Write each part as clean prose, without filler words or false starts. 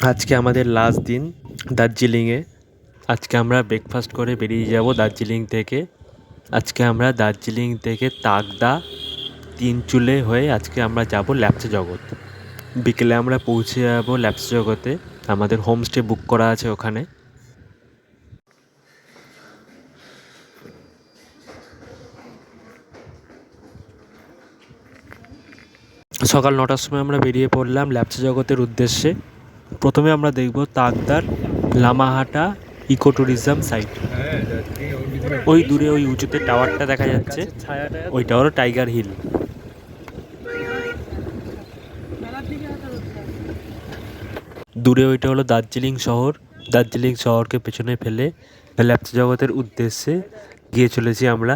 আজকে আমাদের লাস্ট দিন দার্জিলিংয়ে। আজকে আমরা ব্রেকফাস্ট করে বেরিয়ে যাব দার্জিলিং থেকে। আজকে আমরা দার্জিলিং থেকে তাকদা তিনচুলে হয়ে আজকে আমরা যাব ল্যাপচা জগৎ। বিকেলে আমরা পৌঁছে যাব ল্যাপচা জগতে। আমাদের হোমস্টে বুক করা আছে ওখানে। সকাল 9টার সময় আমরা বেরিয়ে পড়লাম ল্যাপচা জগতের উদ্দেশ্যে। প্রথমে আমরা দেখব তাকদার লামাহাটা ইকো ট্যুরিজম সাইট। ওই দূরে ওই উঁচুতে টাওয়ারটা দেখা যাচ্ছে, ওইটা হলো টাইগার হিল। দূরে ওইটা হলো দার্জিলিং শহর। দার্জিলিং শহরকে পেছনে ফেলে ল্যাপচা জগতের উদ্দেশ্যে গিয়ে চলেছি আমরা।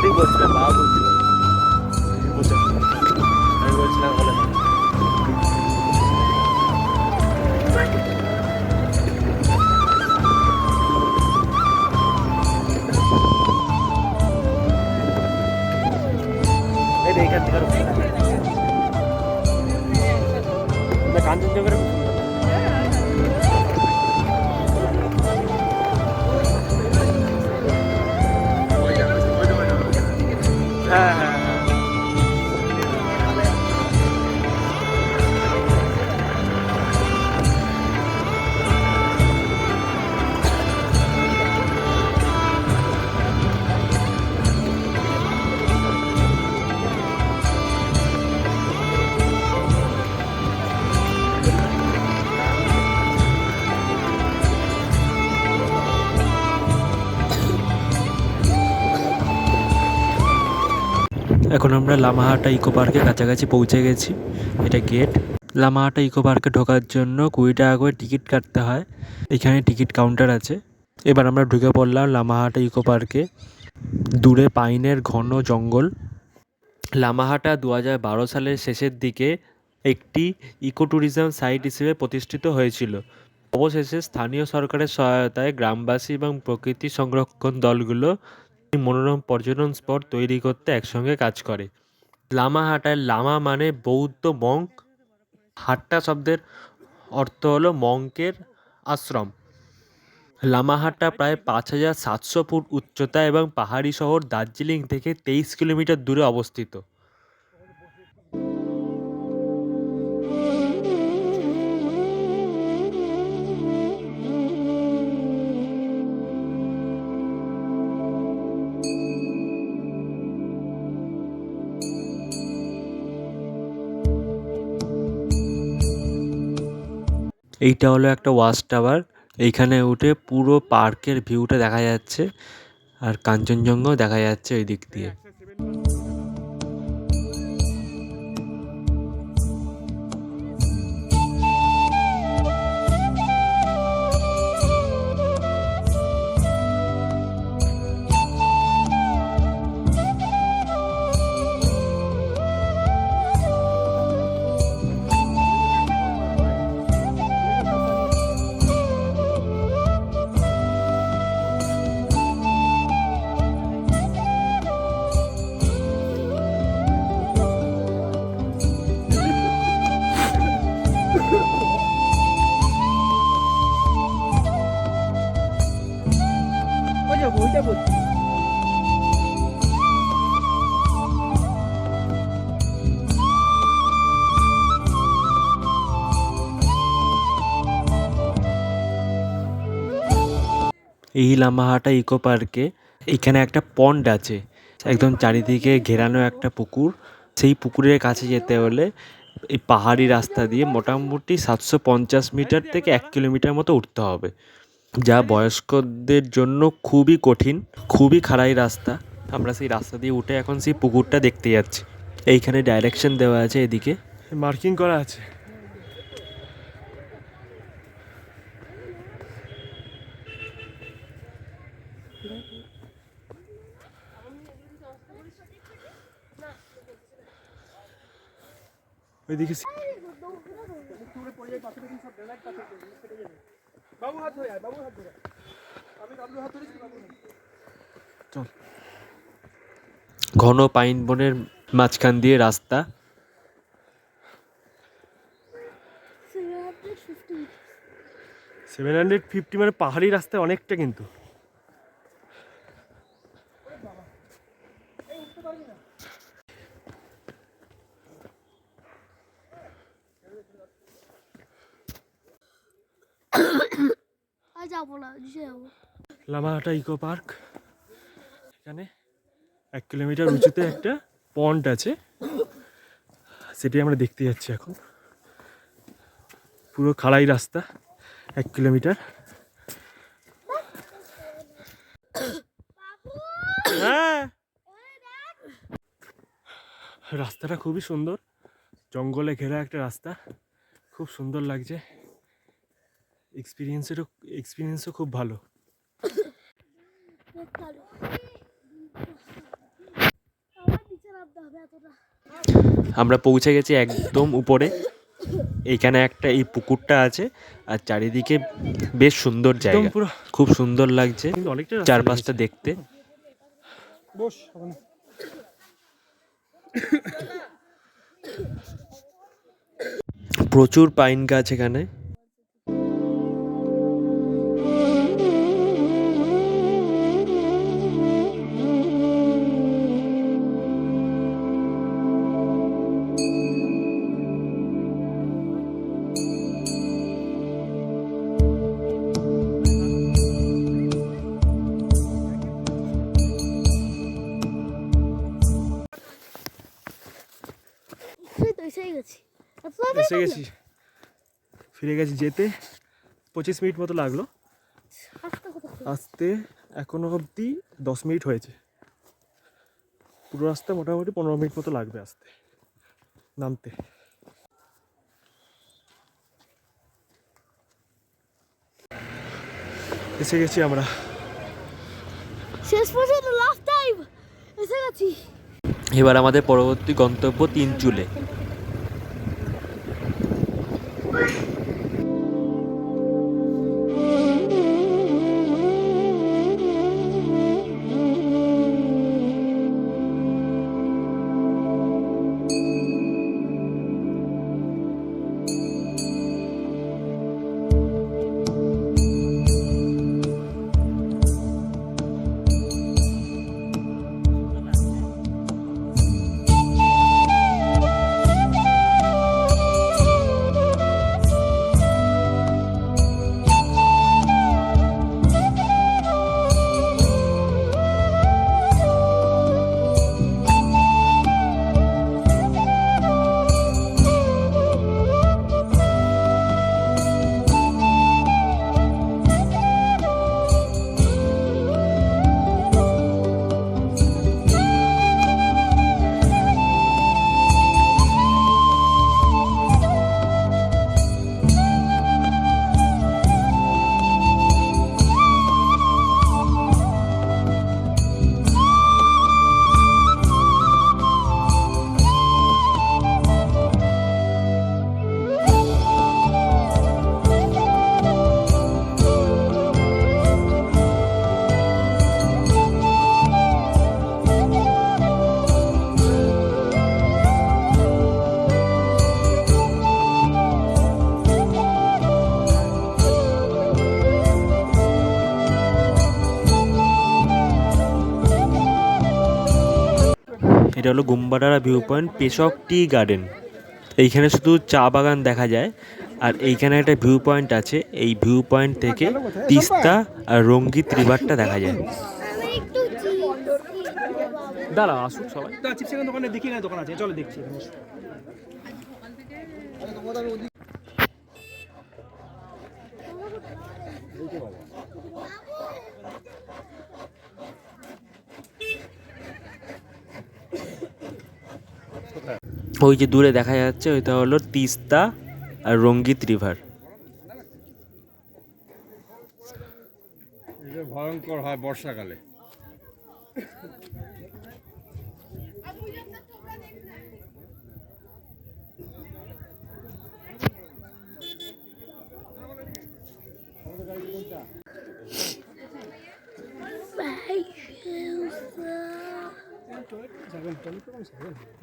আমি বলছিলাম বাবা বলছিল আমি বলছিলাম হলে এইখান থেকে কাঞ্চনজঙ্ঘার হ্যাঁ হ্যাঁ। এখন আমরা লামাহাটা ইকো পার্কের কাছাকাছি পৌঁছে গেছি। এটা গেট। লামাহাটা ইকো পার্কে ঢোকার জন্য 20 টাকা করে টিকিট কাটতে হয়। এখানে টিকিট কাউন্টার আছে। এবার আমরা ঢুকে পড়লাম লামাহাটা ইকো পার্কে। দূরে পাইনের ঘন জঙ্গল। লামাহাটা 2012 সালের শেষের দিকে একটি ইকো ট্যুরিজম সাইট হিসেবে প্রতিষ্ঠিত হয়েছিল। অবশেষে স্থানীয় সরকারের সহায়তায় গ্রামবাসী এবং প্রকৃতি সংরক্ষণ দলগুলো মনোরম পর্যটন স্পট তৈরি করতে একসঙ্গে কাজ করে। লামাহাটায় লামা মানে বৌদ্ধ মঙ্ক। হাট্টা শব্দের অর্থ হলো মঙ্কের আশ্রম। লামাহাটটা প্রায় 5,700 ফুট উচ্চতা এবং পাহাড়ি শহর দার্জিলিং থেকে 23 কিলোমিটার দূরে অবস্থিত। এইটা হলো একটা ওয়াচ টাওয়ার। এইখানে উঠে পুরো পার্কের ভিউটা দেখা যাচ্ছে আর কাঞ্চনজঙ্ঘাও দেখা যাচ্ছে ওই দিক দিয়ে। এই লামাহাটা ইকো পার্কে এখানে একটা পন্ড আছে, একদম চারিদিকে ঘেরানো একটা পুকুর। সেই পুকুরের কাছে যেতে হলে এই পাহাড়ি রাস্তা দিয়ে মোটামুটি 750 মিটার থেকে 1 কিলোমিটার মতো উঠতে হবে, যা বয়স্কদের জন্য খুবই কঠিন, খুবই খাড়াই রাস্তা। আমরা সেই রাস্তা দিয়ে উঠে এখন সেই পুকুরটা দেখতে যাচ্ছি। এইখানে ডাইরেকশন দেওয়া আছে, এদিকে মার্কিং করা আছে। ওইদিকে ঘন পাইন বনের মাঝখান দিয়ে রাস্তা। 750 মানে পাহাড়ি রাস্তায় অনেকটা কিন্তু। লামাহাটা ইকো পার্ক, এখানে 1 কিলোমিটার উঁচুতে একটা পন্ড আছে, সেটাই আমরা দেখতে যাচ্ছি এখন। পুরো খাড়াই রাস্তা 1 কিলোমিটার। হ্যাঁ, রাস্তাটা খুবই সুন্দর, জঙ্গলে ঘেরা একটা রাস্তা, খুব সুন্দর লাগছে। এক্সপিরিয়েন্সও খুব ভালো। আমরা পৌঁছে গেছি একদম উপরে। এইখানে একটা এই পুকুরটা আছে আর চারিদিকে বেশ সুন্দর জায়গা, খুব সুন্দর লাগছে চারপাশটা দেখতে। প্রচুর পাইন গাছ এখানে। এসে গেছি, ফিরে গেছি। যেতে 25 মিনিট মতো লাগলো, আসতে এখনো অবধি 10 মিনিট হয়েছে। পুরো রাস্তা মোটামুটি 15 মিনিট মতো লাগবে আসতে, নামতে। এসে গেছি আমরা, শেষ পর্যন্ত লাস্ট টাইম এসে গেছি। এবার আমাদের পরবর্তী গন্তব্য তিনচুলে। এটা হলো গুম্বাডারা ভিউ পয়েন্ট পেশক টি গার্ডেন। এইখানে শুধু চা বাগান দেখা যায়, আর এইখানে একটা ভিউ পয়েন্ট আছে। এই ভিউ পয়েন্ট থেকে তিস্তা আর রঙ্গিত রিভারটা দেখা যায়। দাঁড়া আসুক সবাই। চিপসের দোকানে দেখি না, দোকান আছে, চলো দেখছি। ওই যে দূরে দেখা যাচ্ছে ওইটা হলো তিস্তা আর রঙ্গিত রিভার। এটা ভয়ঙ্কর হয় বর্ষাকালে।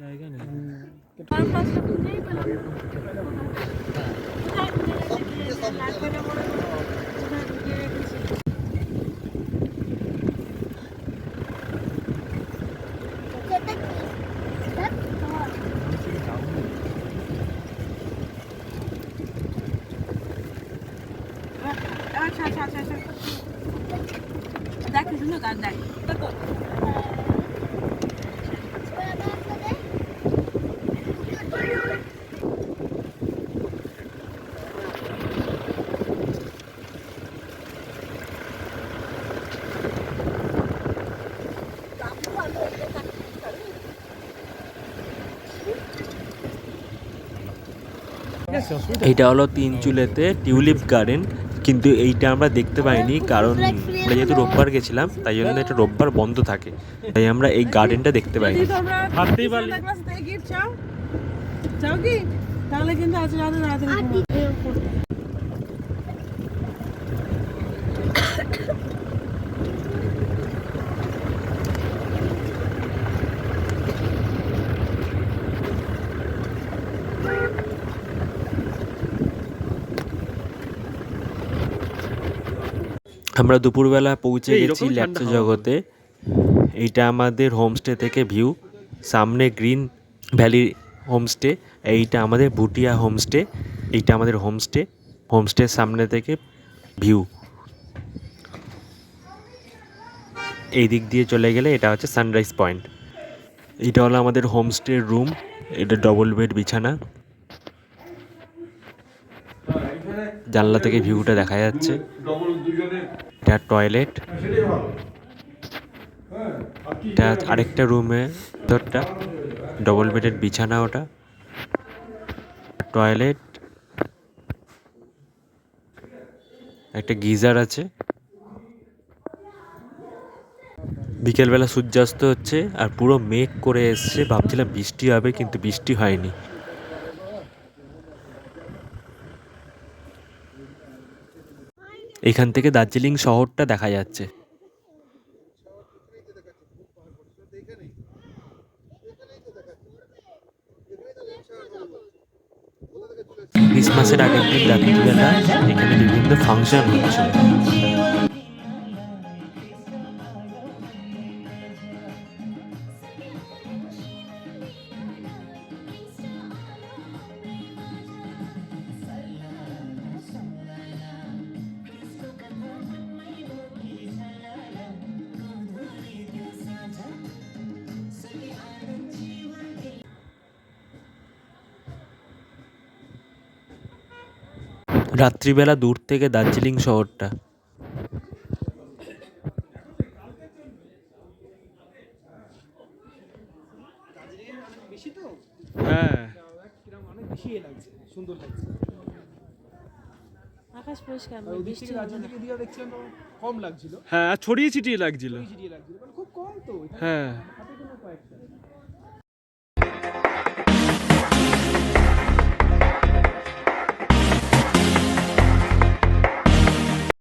জায়গা নেই। দেখ শুনো গান দেখ এইটা হলো তিনচুলেতে টিউলিপ গার্ডেন, কিন্তু এইটা আমরা দেখতে পাইনি কারণ আমরা যেহেতু রোববার গেছিলাম তাই জন্য এটা রোববার বন্ধ থাকে, তাই আমরা এই গার্ডেনটা দেখতে পাইনি। হাঁটতেই পারলি চাও চাও কি তাহলে কিন্তু আজ রাতে রাতে আমরা দুপুরবেলা পৌঁছে গেছি ল্যাপচা জগতে। এইটা আমাদের হোমস্টে থেকে ভিউ, সামনে গ্রিন ভ্যালি হোমস্টে, এইটা আমাদের ভুটিয়া হোমস্টে, এইটা আমাদের হোমস্টে। হোমস্টের সামনে থেকে ভিউ এই দিক দিয়ে চলে গেলে এটা হচ্ছে সানরাইজ পয়েন্ট। এটা হলো আমাদের হোমস্টের রুম, এটা ডবল বেড বিছানা, জানলা থেকে ভিউটা দেখা যাচ্ছে। এটা টয়লেট, এটা আরেকটা রুমে ভিতরটা ডবল বেডের বিছানা, ওটা টয়লেট, একটা গিজার আছে। বিকেলবেলা সূর্যাস্ত হচ্ছে আর পুরো মেঘ করে এসছে, ভাবছিলাম বৃষ্টি হবে কিন্তু বৃষ্টি হয়নি। এখান থেকে দার্জিলিং শহরটা দেখা যাচ্ছে। ক্রিসমাসের আগের দিন রাত্রিবেলা এখানে বিভিন্ন ফাংশন হচ্ছে। রাত্রিবেলা দূর থেকে দার্জিলিং শহরটা। হ্যাঁ অনেক বেশি লাগছে, সুন্দর লাগছে। আকাশ পরিষ্কার বৃষ্টি রাজনীতি দিকে দেখছিলাম কম লাগছিল, হ্যাঁ ছড়িয়ে ছিটিয়ে লাগছিল, খুব কম তো। হ্যাঁ।